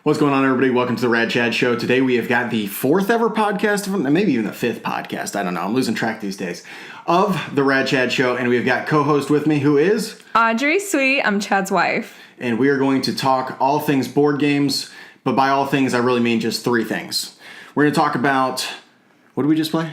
What's going on, everybody? Welcome to the Rad Chad Show. Today we have got the fourth ever podcast, maybe even the fifth podcast, I don't know, I'm losing track these days, of the Rad Chad Show, and we've got co-host with me who is... Audrey, sweet, I'm Chad's wife. And we are going to talk all things board games, but by all things I really mean just three things. We're going to talk about... What did we just play?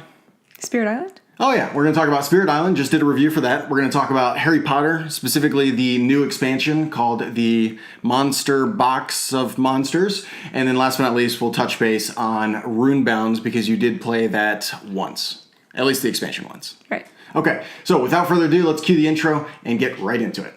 Spirit Island? Oh yeah, we're going to talk about Spirit Island. Just did a review for that. We're going to talk about Harry Potter, specifically the new expansion called the Monster Box of Monsters. And then last but not least, we'll touch base on Runebound because you did play that once. At least the expansion once. Right. Okay, so without further ado, let's cue the intro and get right into it.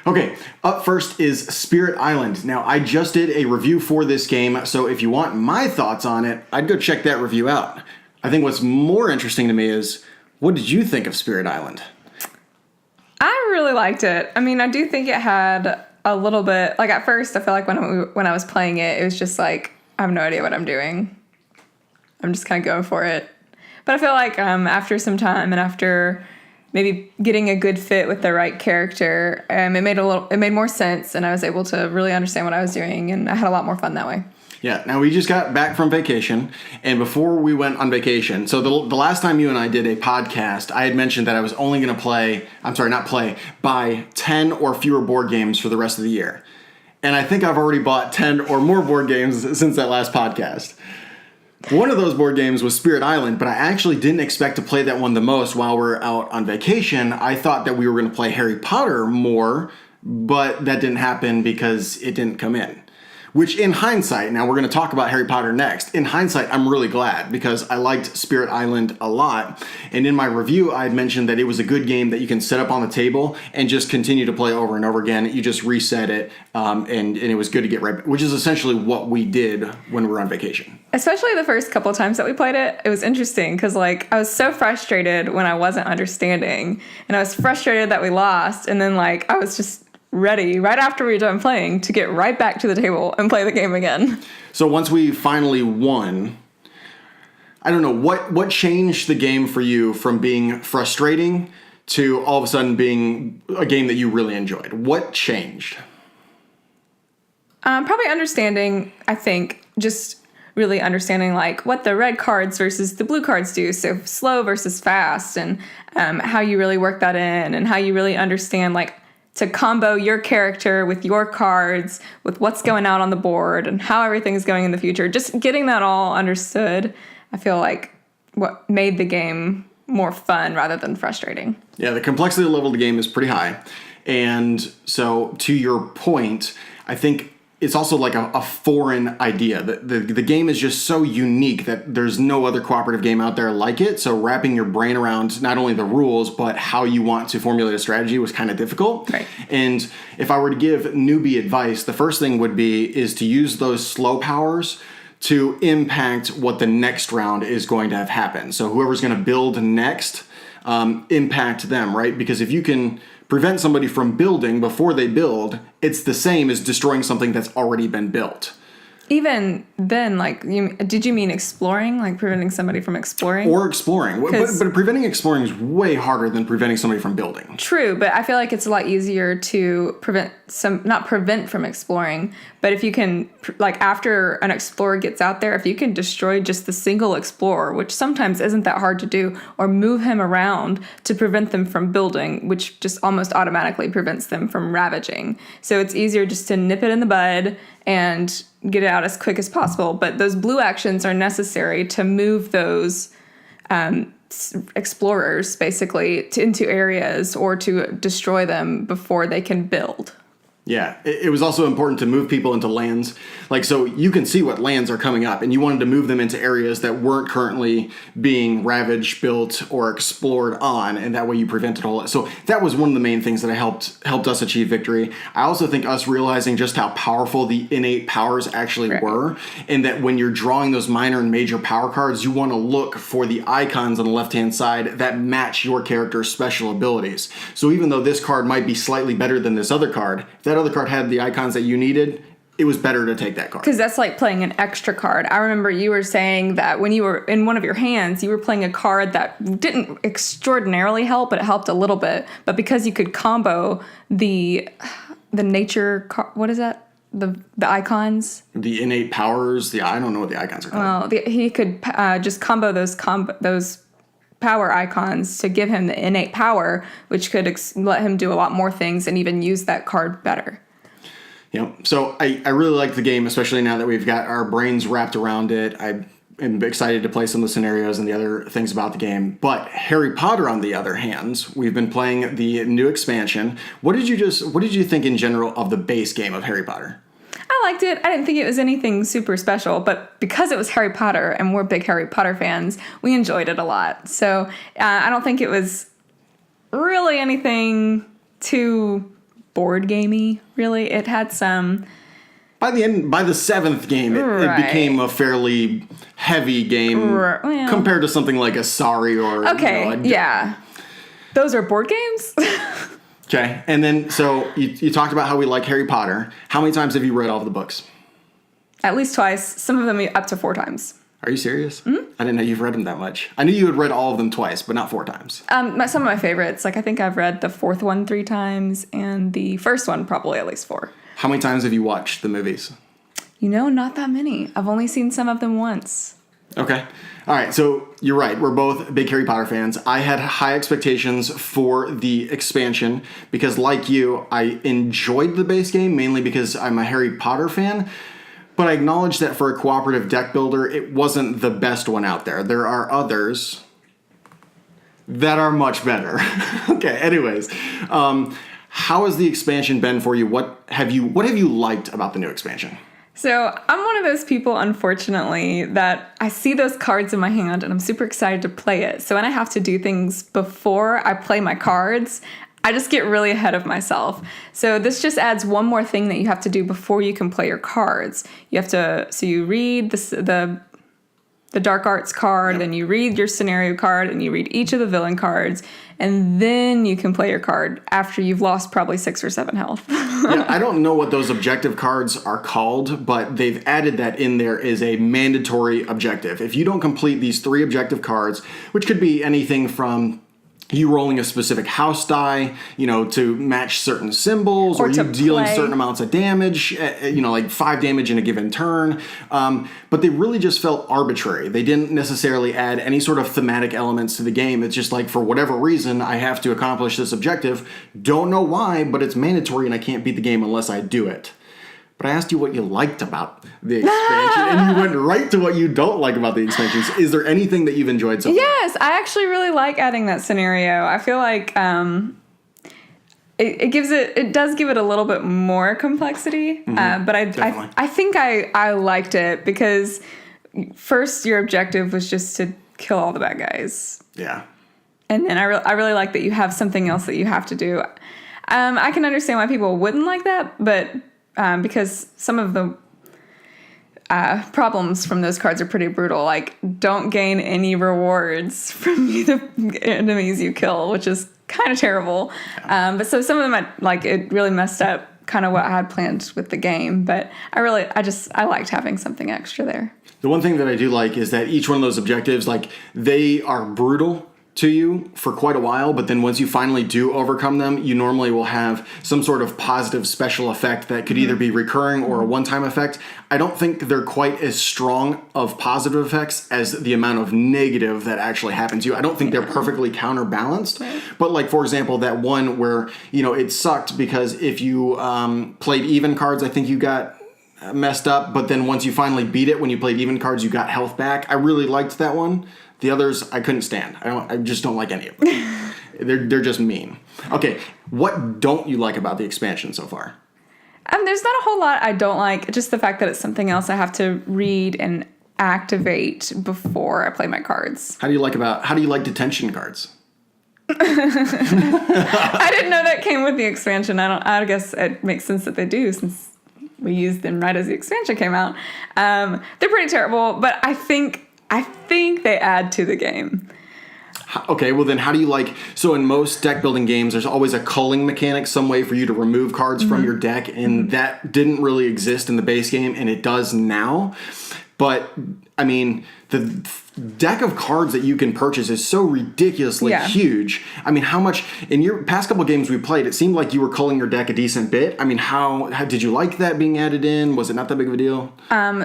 Okay, up first is Spirit Island. Now, I just did a review for this game, so if you want my thoughts on it, I'd go check that review out. I think what's more interesting to me is, what did you think of Spirit Island? I really liked it. I mean, I do think it had a little bit, like at first, I feel like when I was playing it, it was just like, I have no idea what I'm doing. I'm just kind of going for it. But I feel like after some time and after... maybe getting a good fit with the right character, it made more sense, and I was able to really understand what I was doing, and I had a lot more fun that way. Yeah, now we just got back from vacation, and before we went on vacation, so the last time you and I did a podcast, I had mentioned that I was only going to buy 10 or fewer board games for the rest of the year. And I think I've already bought 10 or more board games since that last podcast. One of those board games was Spirit Island, but I actually didn't expect to play that one the most while we're out on vacation. I thought that we were going to play Harry Potter more, but that didn't happen because it didn't come in. Which in hindsight, now we're going to talk about Harry Potter next. In hindsight, I'm really glad because I liked Spirit Island a lot. And in my review, I had mentioned that it was a good game that you can set up on the table and just continue to play over and over again. You just reset it, and it was good to get right back, which is essentially what we did when we were on vacation. Especially the first couple of times that we played it, it was interesting because I was so frustrated when I wasn't understanding, and I was frustrated that we lost, and then I was just ready right after we were done playing to get right back to the table and play the game again. So once we finally won, I don't know, what changed the game for you from being frustrating to all of a sudden being a game that you really enjoyed? What changed? Probably understanding, I think, just really understanding what the red cards versus the blue cards do. So slow versus fast, and how you really work that in, and how you really understand to combo your character with your cards, with what's going out on the board, and how everything's going in the future. Just getting that all understood, I feel like what made the game more fun rather than frustrating. Yeah, the complexity level of the game is pretty high. And so to your point, I think it's also a foreign idea. The game is just so unique that there's no other cooperative game out there like it. So wrapping your brain around not only the rules, but how you want to formulate a strategy was kind of difficult. Right. And if I were to give newbie advice, the first thing would be is to use those slow powers to impact what the next round is going to have happen. So whoever's going to build next, impact them, right? Because if you can prevent somebody from building before they build, it's the same as destroying something that's already been built. Even then, did you mean exploring? Preventing somebody from exploring? Or exploring. But preventing exploring is way harder than preventing somebody from building. True, but I feel like it's a lot easier to not prevent from exploring, but if you can, after an explorer gets out there, if you can destroy just the single explorer, which sometimes isn't that hard to do, or move him around to prevent them from building, which just almost automatically prevents them from ravaging. So it's easier just to nip it in the bud and get it out as quick as possible. But those blue actions are necessary to move those explorers, basically, into areas or to destroy them before they can build. Yeah, it was also important to move people into lands. So you can see what lands are coming up, and you wanted to move them into areas that weren't currently being ravaged, built, or explored on, and that way you prevented all that. So that was one of the main things that helped us achieve victory. I also think us realizing just how powerful the innate powers actually were, and that when you're drawing those minor and major power cards, you want to look for the icons on the left-hand side that match your character's special abilities. So even though this card might be slightly better than this other card, if that other card had the icons that you needed, it was better to take that card. Because that's like playing an extra card. I remember you were saying that when you were in one of your hands, you were playing a card that didn't extraordinarily help, but it helped a little bit. But because you could combo the nature, what is that? The icons. The innate powers. I don't know what the icons are called. Well, he could just combo those power icons to give him the innate power, which could let him do a lot more things and even use that card better. So I really like the game, especially now that we've got our brains wrapped around it. I am excited to play some of the scenarios and the other things about the game. But Harry Potter, on the other hand, we've been playing the new expansion. What did you think in general of the base game of Harry Potter? I liked it. I didn't think it was anything super special, but because it was Harry Potter and we're big Harry Potter fans, we enjoyed it a lot. So I don't think it was really anything too board gamey, really. It had some... By the seventh game, it became a fairly heavy game compared to something like a Sorry or... Okay, yeah. Those are board games? Okay, and then, so you talked about how we like Harry Potter. How many times have you read all of the books? At least twice. Some of them up to 4 times. Are you serious? Mm-hmm. I didn't know you've read them that much. I knew you had read all of them twice, but not 4 times. Some of my favorites. Like, I think I've read the 4th one 3 times, and the first one probably at least 4. How many times have you watched the movies? Not that many. I've only seen some of them once. Okay. All right, so you're right. We're both big Harry Potter fans. I had high expectations for the expansion because, like you, I enjoyed the base game, mainly because I'm a Harry Potter fan. But I acknowledge that for a cooperative deck builder, it wasn't the best one out there. There are others that are much better. Okay, anyways. How has the expansion been for you? What have you liked about the new expansion? So I'm one of those people, unfortunately, that I see those cards in my hand and I'm super excited to play it. So when I have to do things before I play my cards, I just get really ahead of myself. So this just adds one more thing that you have to do before you can play your cards. You have to, so you read the Dark Arts card, then you read your scenario card, and you read each of the villain cards, and then you can play your card after you've lost probably 6 or 7 health. Yeah, I don't know what those objective cards are called, but they've added that in there as a mandatory objective. If you don't complete these 3 objective cards, which could be anything from you rolling a specific house die, to match certain symbols, or you dealing certain amounts of damage, like 5 damage in a given turn. But they really just felt arbitrary. They didn't necessarily add any sort of thematic elements to the game. It's just like, for whatever reason, I have to accomplish this objective. Don't know why, but it's mandatory and I can't beat the game unless I do it. But I asked you what you liked about the expansion, and you went right to what you don't like about the expansions. Is there anything that you've enjoyed so far? Yes, I actually really like adding that scenario. I feel like it does give it a little bit more complexity. But I think I liked it because first your objective was just to kill all the bad guys. Yeah. And then I really like that you have something else that you have to do. I can understand why people wouldn't like that, but because some of the problems from those cards are pretty brutal. Like, don't gain any rewards from the enemies you kill, which is kind of terrible. Yeah. But so some of them, it really messed up kind of what I had planned with the game. But I liked having something extra there. The one thing that I do like is that each one of those objectives, they are brutal to you for quite a while, but then once you finally do overcome them, you normally will have some sort of positive special effect that could either be recurring or a one-time effect. I don't think they're quite as strong of positive effects as the amount of negative that actually happens to you. I don't think they're perfectly counterbalanced, but for example, that one where, it sucked because if you played even cards, I think you got messed up, but then once you finally beat it, when you played even cards, you got health back. I really liked that one. The others, I couldn't stand. I just don't like any of them. They're just mean. Okay, what don't you like about the expansion so far? There's not a whole lot I don't like. Just the fact that it's something else I have to read and activate before I play my cards. How do you like detention cards? I didn't know that came with the expansion. I guess it makes sense that they do since we used them right as the expansion came out. They're pretty terrible, but I think they add to the game. Okay, well then how do you like, so in most deck building games, there's always a culling mechanic, some way for you to remove cards from your deck, and that didn't really exist in the base game, and it does now. But, I mean, the deck of cards that you can purchase is so ridiculously huge. I mean, how much, in your past couple games we played, it seemed like you were culling your deck a decent bit. I mean, how did you like that being added in? Was it not that big of a deal?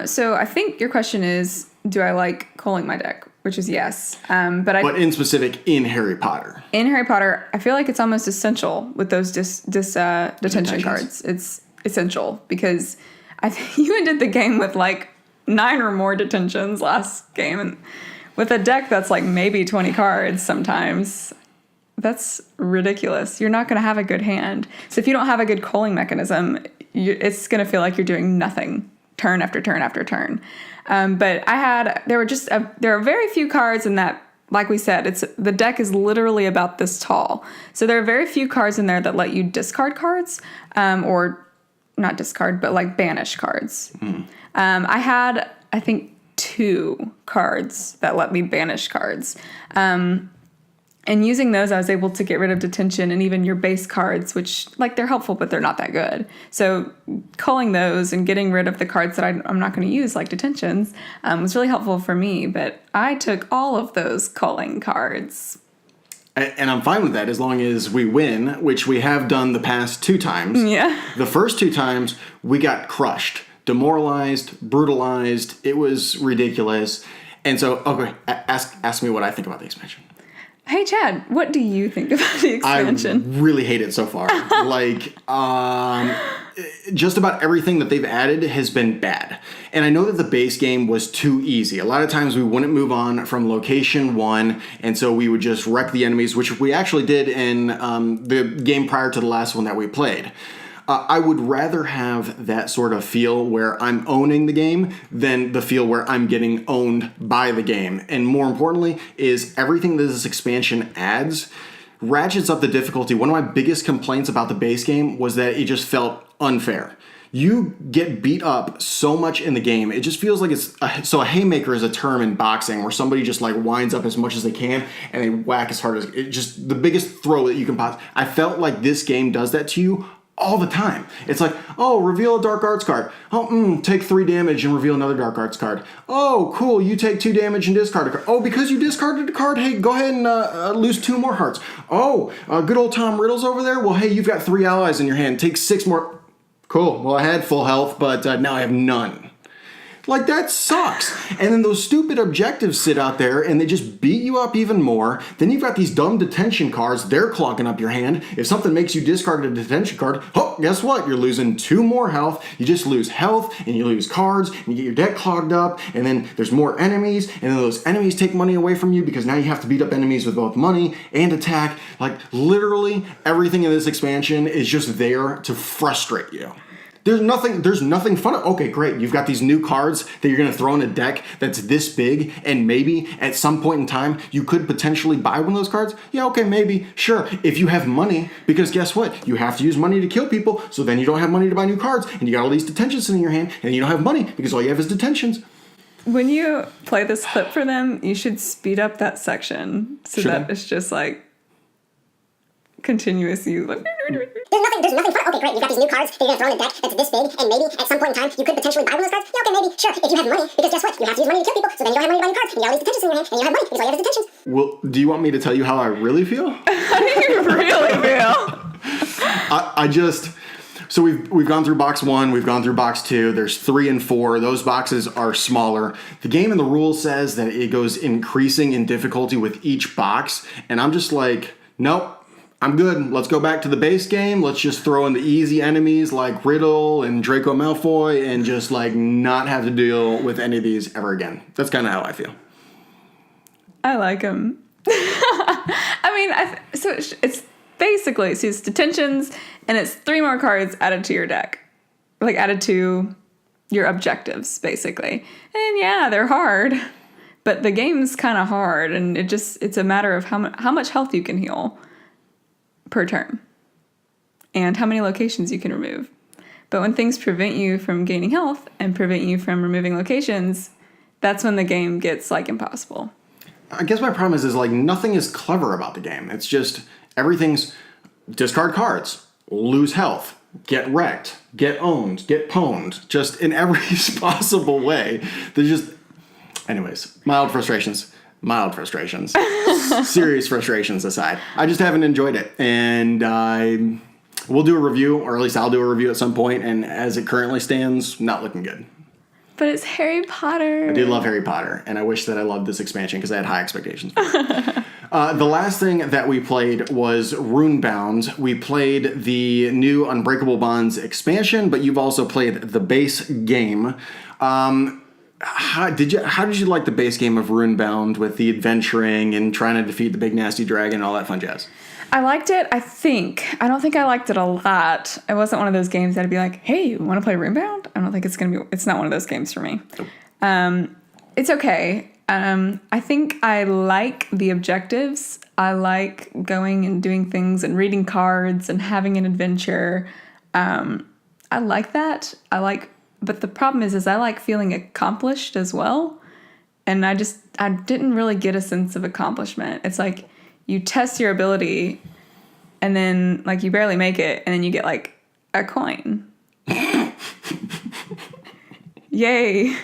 So I think your question is, do I like culling my deck? Which is yes. But in specific, in Harry Potter. In Harry Potter, I feel like it's almost essential with those detention cards. It's essential because I think you ended the game with like 9 or more detentions last game. And with a deck that's like maybe 20 cards sometimes, that's ridiculous. You're not going to have a good hand. So if you don't have a good culling mechanism, it's going to feel like you're doing nothing turn after turn after turn. But there are very few cards in that, like we said, the deck is literally about this tall. So there are very few cards in there that let you discard cards, or not discard, but like banish cards. I had, I think, 2 cards that let me banish cards. And using those, I was able to get rid of detention and even your base cards, which, like, they're helpful, but they're not that good. So culling those and getting rid of the cards that I'm not going to use, like detentions, was really helpful for me. But I took all of those culling cards. And I'm fine with that as long as we win, which we have done the past 2 times. Yeah. The first 2 times, we got crushed, demoralized, brutalized. It was ridiculous. And so, okay, ask me what I think about the expansion. Hey, Chad, what do you think about the expansion? I really hate it so far. Just about everything that they've added has been bad. And I know that the base game was too easy. A lot of times we wouldn't move on from location 1, and so we would just wreck the enemies, which we actually did in the game prior to the last one that we played. I would rather have that sort of feel where I'm owning the game than the feel where I'm getting owned by the game. And more importantly is everything that this expansion adds ratchets up the difficulty. One of my biggest complaints about the base game was that it just felt unfair. You get beat up so much in the game. It just feels like a haymaker is a term in boxing where somebody just like winds up as much as they can and they whack as hard as it just the biggest throw that you can possibly. I felt like this game does that to you all the time. It's like, oh, reveal a Dark Arts card. Oh, take 3 damage and reveal another Dark Arts card. Oh, cool, you take 2 damage and discard a card. Oh, because you discarded a card, hey, go ahead and lose 2 more hearts. Oh, good old Tom Riddle's over there? Well, hey, you've got 3 allies in your hand. Take 6 more. Cool, well, I had full health, but now I have none. Like, that sucks. And then those stupid objectives sit out there and they just beat you up even more. Then you've got these dumb detention cards. They're clogging up your hand. If something makes you discard a detention card, oh, guess what? You're losing 2 more health. You just lose health and you lose cards and you get your deck clogged up. And then there's more enemies. And then those enemies take money away from you because now you have to beat up enemies with both money and attack. Like, literally everything in this expansion is just there to frustrate you. There's nothing fun. Okay, great. You've got these new cards that you're going to throw in a deck that's this big, and maybe at some point in time you could potentially buy one of those cards. Yeah, okay, maybe, sure. If you have money, because guess what? You have to use money to kill people, so then you don't have money to buy new cards, and you got all these detentions in your hand, and you don't have money because all you have is detentions. When you play this clip for them, you should speed up that section so Should that it's just like continuous. There's nothing fun. Okay, great. You've got these new cards that you're going to throw in a deck that's this big, and maybe at some point in time you could potentially buy one of those cards. Yeah, okay, maybe, sure. If you have money, because guess what? You have to use money to kill people, so then you don't have money to buy new cards, and you got all these detentions in your hand, and you don't have money because all you have is detentions. Well, do you want me to tell you how I really feel? How do you really feel? So we've gone through box 1, we've gone through box 2, there's 3 and 4, those boxes are smaller. The game and the rule says that it goes increasing in difficulty with each box, and I'm just like, nope, I'm good. Let's go back to the base game, let's just throw in the easy enemies like Riddle and Draco Malfoy and just like not have to deal with any of these ever again. That's kind of how I feel. I like them. I mean, so it's basically, so it's detentions, and it's 3 more cards added to your deck. Like, added to your objectives, basically. And yeah, they're hard. But the game's kind of hard, and it's a matter of how much health you can heal per turn. And how many locations you can remove. But when things prevent you from gaining health and prevent you from removing locations, that's when the game gets, like, impossible. I guess my problem is like nothing is clever about the game. It's just everything's discard cards, lose health, get wrecked, get owned, get pwned, just in every possible way. There's just, anyways, mild frustrations. Serious frustrations aside. I just haven't enjoyed it, and we'll do a review, or at least I'll do a review at some point, and as it currently stands, not looking good. But it's Harry Potter. I do love Harry Potter, and I wish that I loved this expansion because I had high expectations for it. The last thing that we played was Runebound. We played the new Unbreakable Bonds expansion, but you've also played the base game. How did you like the base game of Runebound with the adventuring and trying to defeat the big nasty dragon and all that fun jazz? I liked it, I think. I don't think I liked it a lot. It wasn't one of those games that'd be like, hey, you want to play Runebound? I don't think it's not one of those games for me. Nope. It's okay. I think I like the objectives. I like going and doing things and reading cards and having an adventure. I like that. But the problem is I like feeling accomplished as well. And I didn't really get a sense of accomplishment. It's like, you test your ability, and then, like, you barely make it, and then you get, like, a coin. Yay.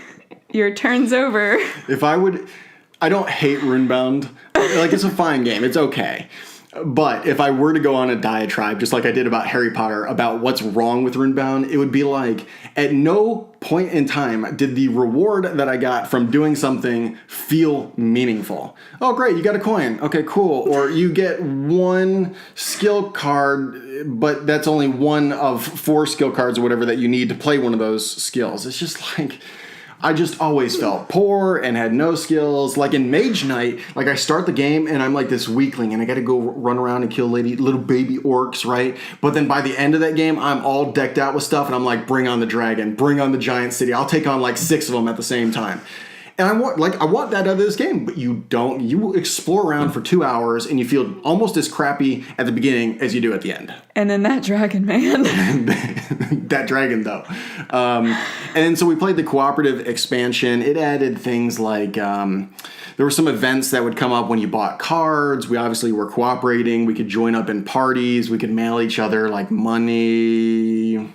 Your turn's over. I don't hate Runebound. Like, it's a fine game. It's okay. But if I were to go on a diatribe, just like I did about Harry Potter, about what's wrong with Runebound, it would be like, at no point in time did the reward that I got from doing something feel meaningful. Oh, great, you got a coin. Okay, cool. Or you get one skill card, but that's only one of 4 skill cards or whatever that you need to play one of those skills. It's just like, I just always felt poor and had no skills. Like in Mage Knight, like I start the game and I'm like this weakling and I got to go run around and kill little baby orcs, right? But then by the end of that game, I'm all decked out with stuff and I'm like, bring on the dragon, bring on the giant city. I'll take on like 6 of them at the same time. And I want that out of this game, but you don't. You explore around for 2 hours and you feel almost as crappy at the beginning as you do at the end. And then that dragon, man. That dragon, though. And so we played the cooperative expansion. It added things like there were some events that would come up when you bought cards. We obviously were cooperating. We could join up in parties. We could mail each other like money.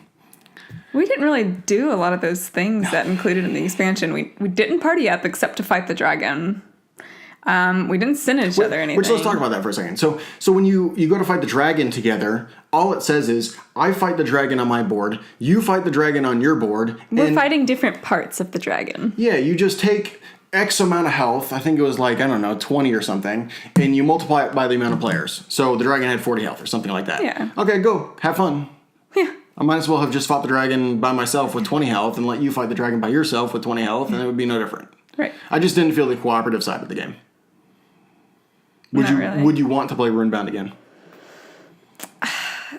We didn't really do a lot of those things that included in the expansion. We didn't party up except to fight the dragon. We didn't sin at each other or anything. Which, let's talk about that for a second. So when you go to fight the dragon together, all it says is, I fight the dragon on my board, you fight the dragon on your board. We're fighting different parts of the dragon. Yeah, you just take X amount of health, I think it was like, 20 or something, and you multiply it by the amount of players. So the dragon had 40 health or something like that. Yeah. Okay, go. Have fun. Yeah. I might as well have just fought the dragon by myself with 20 health and let you fight the dragon by yourself with 20 health, and it would be no different. Right. I just didn't feel the cooperative side of the game. Really. Would you want to play Runebound again?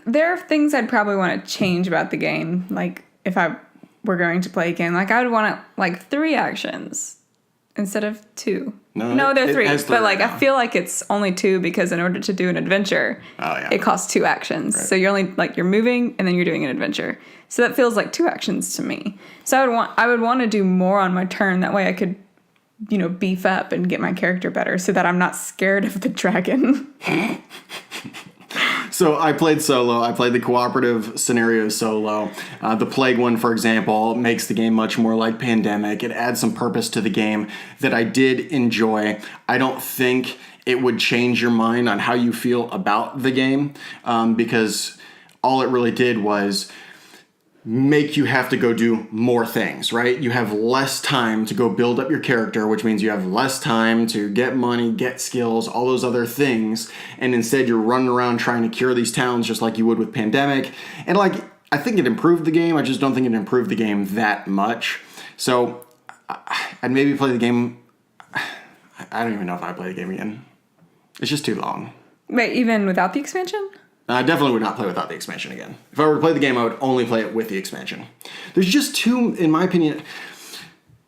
There are things I'd probably want to change about the game. Like, if I were going to play again, like, I would want like 3 actions instead of 2. No, they're 3. But like, I feel like it's only 2 because in order to do an adventure, it costs 2 actions. Right. So you're only you're moving and then you're doing an adventure. So that feels like 2 actions to me. So I would want to do more on my turn. That way I could, beef up and get my character better so that I'm not scared of the dragon. So I played solo. I played the cooperative scenario solo. The Plague one, for example, makes the game much more like Pandemic. It adds some purpose to the game that I did enjoy. I don't think it would change your mind on how you feel about the game because all it really did was make you have to go do more things, right? You have less time to go build up your character, which means you have less time to get money, get skills, all those other things. And instead you're running around trying to cure these towns just like you would with Pandemic. And I think it improved the game. I just don't think it improved the game that much. So I'd maybe play the game. I don't even know if I'd play the game again. It's just too long. Wait, even without the expansion? I definitely would not play without the expansion again. If I were to play the game, I would only play it with the expansion. There's just too, in my opinion,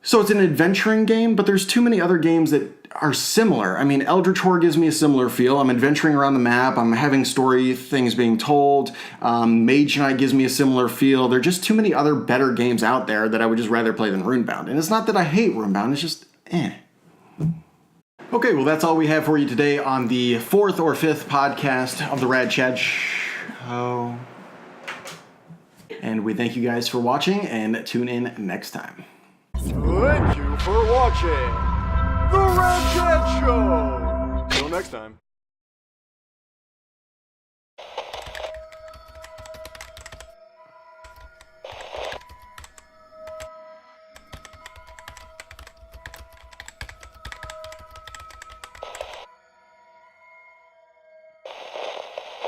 so it's an adventuring game, but there's too many other games that are similar. I mean, Eldritch Horror gives me a similar feel. I'm adventuring around the map. I'm having story things being told. Mage Knight gives me a similar feel. There are just too many other better games out there that I would just rather play than Runebound. And it's not that I hate Runebound, it's just, Okay, well, that's all we have for you today on the 4th or 5th podcast of the Rad Chad Show. And we thank you guys for watching, and tune in next time. Thank you for watching The Rad Chad Show. Till next time.